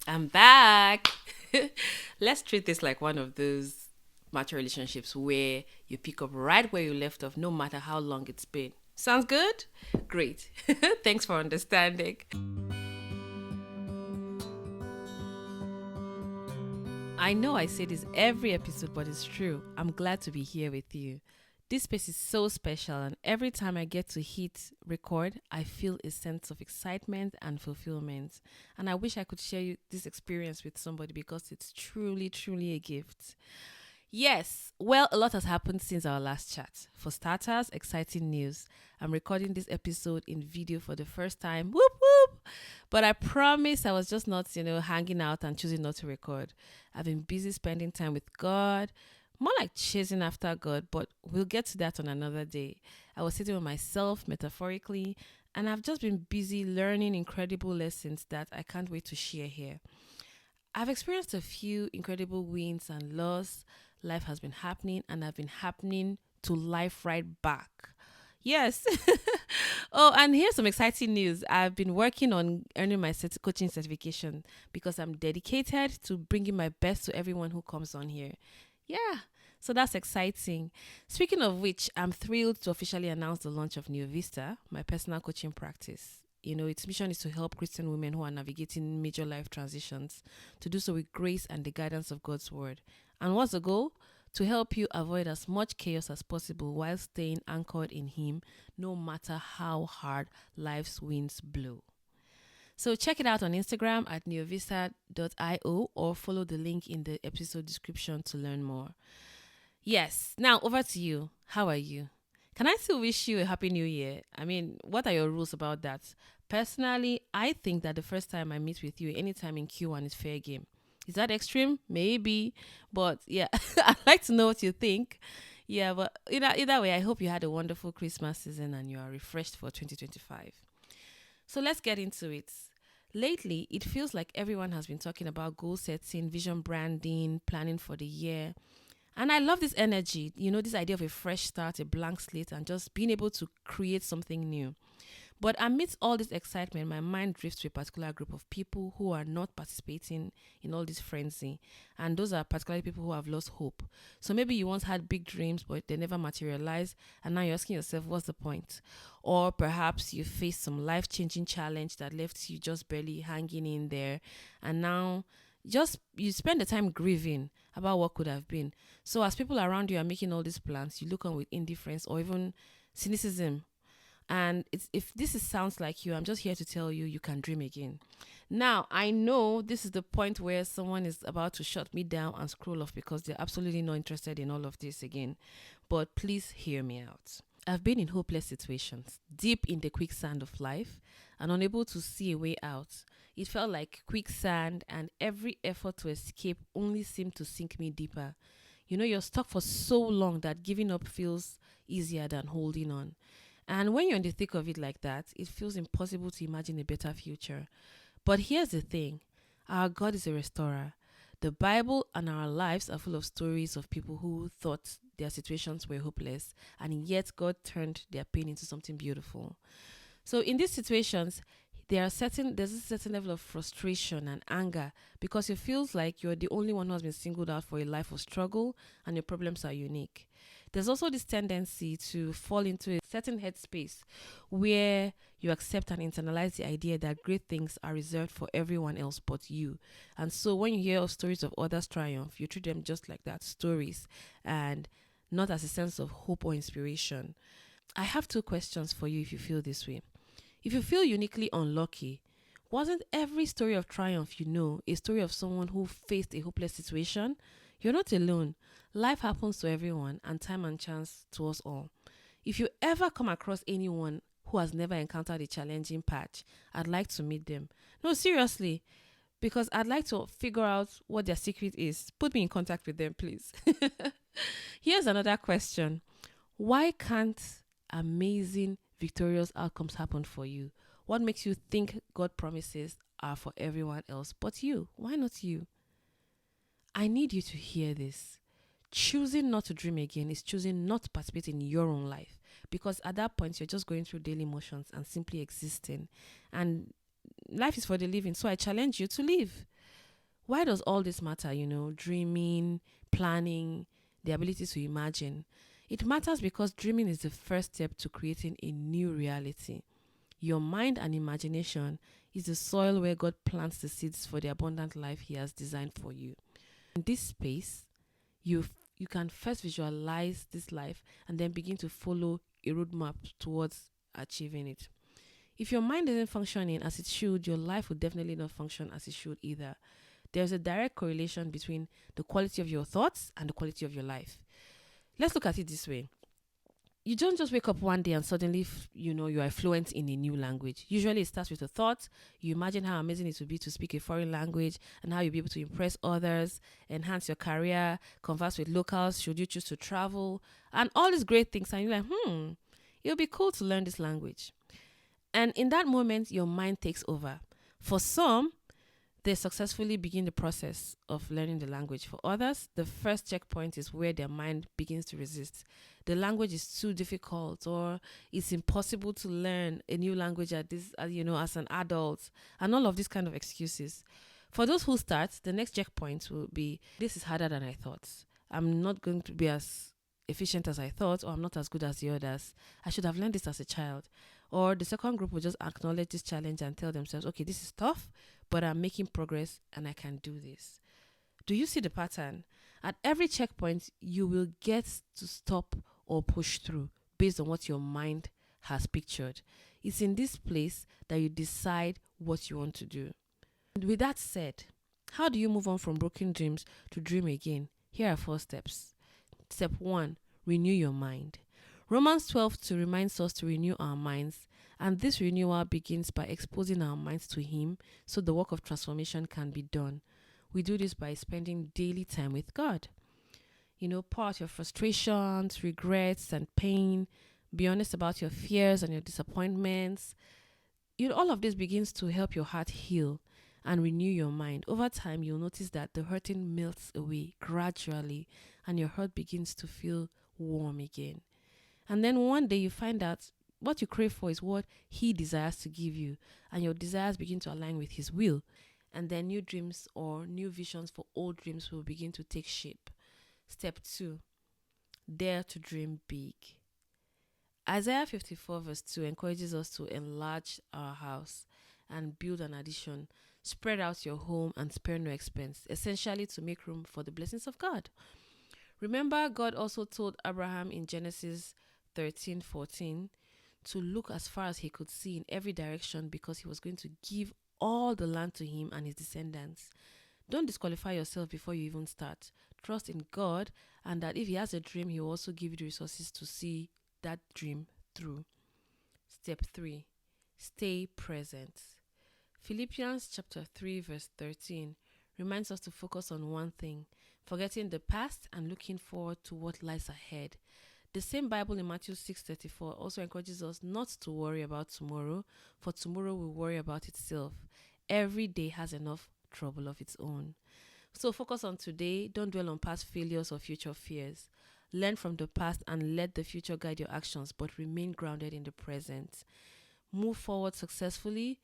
I'm back. Let's treat this like one of those mature relationships where you pick up right where you left off, no matter how long it's been. Sounds good? Great. Thanks for understanding. I know I say this every episode, but it's true. I'm glad to be here with you. This space is so special, and every time I get to hit record, I feel a sense of excitement and fulfillment. And I wish I could share this experience with somebody because it's truly, truly a gift. Yes, well, a lot has happened since our last chat. For starters, exciting news. I'm recording this episode in video for the first time. Whoop whoop! But I promise I was just not, hanging out and choosing not to record. I've been busy spending time with God, more like chasing after God, but we'll get to that on another day. I was sitting with myself metaphorically, and I've just been busy learning incredible lessons that I can't wait to share here. I've experienced a few incredible wins and loss. Life has been happening, and I've been happening to life right back. Yes. Oh, and here's some exciting news. I've been working on earning my coaching certification because I'm dedicated to bringing my best to everyone who comes on here. Yeah. So that's exciting. Speaking of which, I'm thrilled to officially announce the launch of New Vista, my personal coaching practice. Its mission is to help Christian women who are navigating major life transitions to do so with grace and the guidance of God's word. And what's the goal? To help you avoid as much chaos as possible while staying anchored in Him, no matter how hard life's winds blow. So check it out on Instagram at neovista.io or follow the link in the episode description to learn more. Yes, now over to you. How are you? Can I still wish you a happy new year? I mean, what are your rules about that? Personally, I think that the first time I meet with you, anytime in Q1 is fair game. Is that extreme? Maybe. But yeah, I'd like to know what you think. Yeah, but either way, I hope you had a wonderful Christmas season and you are refreshed for 2025. So let's get into it. Lately, it feels like everyone has been talking about goal setting, vision branding, planning for the year. And I love this energy, this idea of a fresh start, a blank slate, and just being able to create something new. But amidst all this excitement, my mind drifts to a particular group of people who are not participating in all this frenzy. And those are particularly people who have lost hope. So maybe you once had big dreams, but they never materialized. And now you're asking yourself, what's the point? Or perhaps you faced some life-changing challenge that left you just barely hanging in there. And now just you spend the time grieving about what could have been. So as people around you are making all these plans, you look on with indifference or even cynicism. And if sounds like you, I'm just here to tell you, you can dream again. Now, I know this is the point where someone is about to shut me down and scroll off because they're absolutely not interested in all of this again. But please hear me out. I've been in hopeless situations, deep in the quicksand of life, and unable to see a way out. It felt like quicksand, and every effort to escape only seemed to sink me deeper. You're stuck for so long that giving up feels easier than holding on. And when you're in the thick of it like that, it feels impossible to imagine a better future. But here's the thing, our God is a restorer. The Bible and our lives are full of stories of people who thought their situations were hopeless, and yet God turned their pain into something beautiful. So in these situations, there's a certain level of frustration and anger because it feels like you're the only one who has been singled out for a life of struggle and your problems are unique. There's also this tendency to fall into a certain headspace where you accept and internalize the idea that great things are reserved for everyone else but you. And so when you hear of stories of others' triumph, you treat them just like that, stories, and not as a sense of hope or inspiration. I have two questions for you if you feel this way. If you feel uniquely unlucky, wasn't every story of triumph a story of someone who faced a hopeless situation? You're not alone. Life happens to everyone and time and chance to us all. If you ever come across anyone who has never encountered a challenging patch, I'd like to meet them. No, seriously, because I'd like to figure out what their secret is. Put me in contact with them, please. Here's another question. Why can't amazing, victorious outcomes happen for you? What makes you think God promises are for everyone else but you? Why not you? I need you to hear this. Choosing not to dream again is choosing not to participate in your own life, because at that point you're just going through daily motions and simply existing, and life is for the living. So I challenge you to live. Why does all this matter? Dreaming, planning, the ability to imagine. It matters because dreaming is the first step to creating a new reality. Your mind and imagination is the soil where God plants the seeds for the abundant life He has designed for you. In this space, you can first visualize this life and then begin to follow a roadmap towards achieving it. If your mind isn't functioning as it should, your life will definitely not function as it should either. There's a direct correlation between the quality of your thoughts and the quality of your life. Let's look at it this way. You don't just wake up one day and suddenly, you are fluent in a new language. Usually it starts with a thought. You imagine how amazing it would be to speak a foreign language and how you'll be able to impress others, enhance your career, converse with locals should you choose to travel, and all these great things. And you're like, it'll be cool to learn this language. And in that moment, your mind takes over. For some, they successfully begin the process of learning the language. For others, the first checkpoint is where their mind begins to resist. The language is too difficult, or it's impossible to learn a new language as an adult, and all of these kind of excuses. For those who start, the next checkpoint will be, this is harder than I thought. I'm not going to be as efficient as I thought, or I'm not as good as the others. I should have learned this as a child. Or the second group will just acknowledge this challenge and tell themselves, okay, this is tough, but I'm making progress and I can do this. Do you see the pattern? At every checkpoint, you will get to stop or push through based on what your mind has pictured. It's in this place that you decide what you want to do. And with that said, how do you move on from broken dreams to dream again? Here are 4 steps. Step 1, renew your mind. Romans 12:2 reminds us to renew our minds, and this renewal begins by exposing our minds to Him so the work of transformation can be done. We do this by spending daily time with God. Pour out your frustrations, regrets, and pain. Be honest about your fears and your disappointments. All of this begins to help your heart heal and renew your mind. Over time, you'll notice that the hurting melts away gradually and your heart begins to feel warm again. And then one day you find out what you crave for is what He desires to give you, and your desires begin to align with His will. And then new dreams or new visions for old dreams will begin to take shape. Step 2, dare to dream big. Isaiah 54 verse 2 encourages us to enlarge our house and build an addition. Spread out your home and spare no expense, essentially to make room for the blessings of God. Remember, God also told Abraham in Genesis 13:14 to look as far as he could see in every direction because He was going to give all the land to him and his descendants. Don't disqualify yourself before you even start. Trust in God, and that if He has a dream, He will also give you the resources to see that dream through. Step 3, stay present. Philippians chapter 3 verse 13 reminds us to focus on one thing, forgetting the past and looking forward to what lies ahead. The same Bible in Matthew 6:34 also encourages us not to worry about tomorrow, for tomorrow will worry about itself. Every day has enough trouble of its own. So focus on today. Don't dwell on past failures or future fears. Learn from the past and let the future guide your actions, but remain grounded in the present. Move forward successfully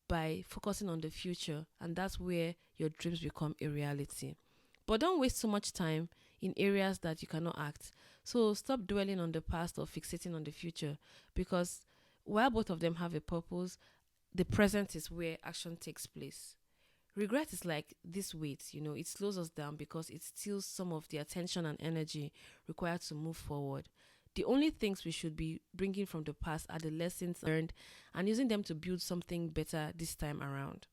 by focusing on the future, and that's where your dreams become a reality. But don't waste so much time in areas that you cannot act. So stop dwelling on the past or fixating on the future, because while both of them have a purpose, the present is where action takes place. Regret is like this weight, it slows us down because it steals some of the attention and energy required to move forward. The only things we should be bringing from the past are the lessons learned and using them to build something better this time around.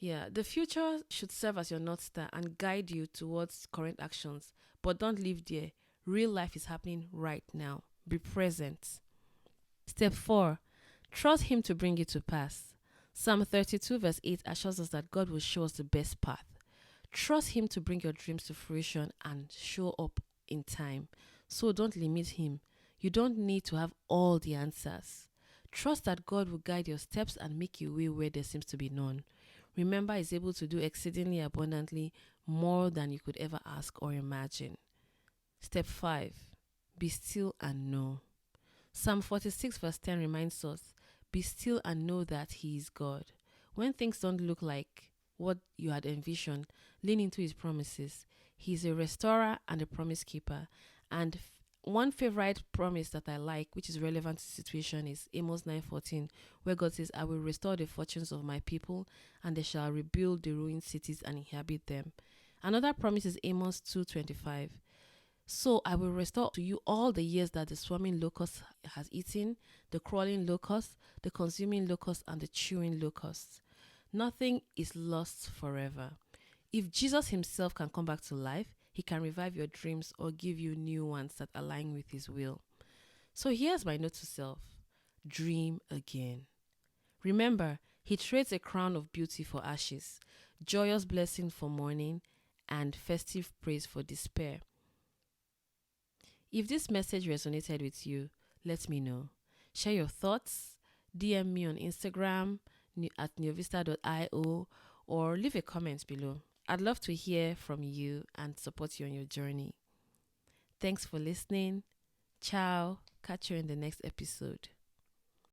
Yeah, the future should serve as your North Star and guide you towards current actions, but don't live there. Real life is happening right now. Be present. Step 4, trust Him to bring it to pass. Psalm 32 verse 8 assures us that God will show us the best path. Trust Him to bring your dreams to fruition and show up in time. So don't limit Him. You don't need to have all the answers. Trust that God will guide your steps and make a way where there seems to be none. Remember, He's able to do exceedingly abundantly more than you could ever ask or imagine. Step 5, be still and know. Psalm 46 verse 10 reminds us, be still and know that He is God. When things don't look like what you had envisioned. Lean into his promises. He's a restorer and a promise keeper. And one favorite promise that I like, which is relevant to the situation, is Amos 9:14, where God says, I will restore the fortunes of my people, and they shall rebuild the ruined cities and inhabit them. Another promise is Amos 2:25. So I will restore to you all the years that the swarming locust has eaten, the crawling locust, the consuming locust, and the chewing locust. Nothing is lost forever. If Jesus himself can come back to life, he can revive your dreams or give you new ones that align with his will. So here's my note to self. Dream again. Remember, he trades a crown of beauty for ashes, joyous blessing for mourning, and festive praise for despair. If this message resonated with you, let me know. Share your thoughts, DM me on Instagram at neovista.io, or leave a comment below. I'd love to hear from you and support you on your journey. Thanks for listening. Ciao. Catch you in the next episode.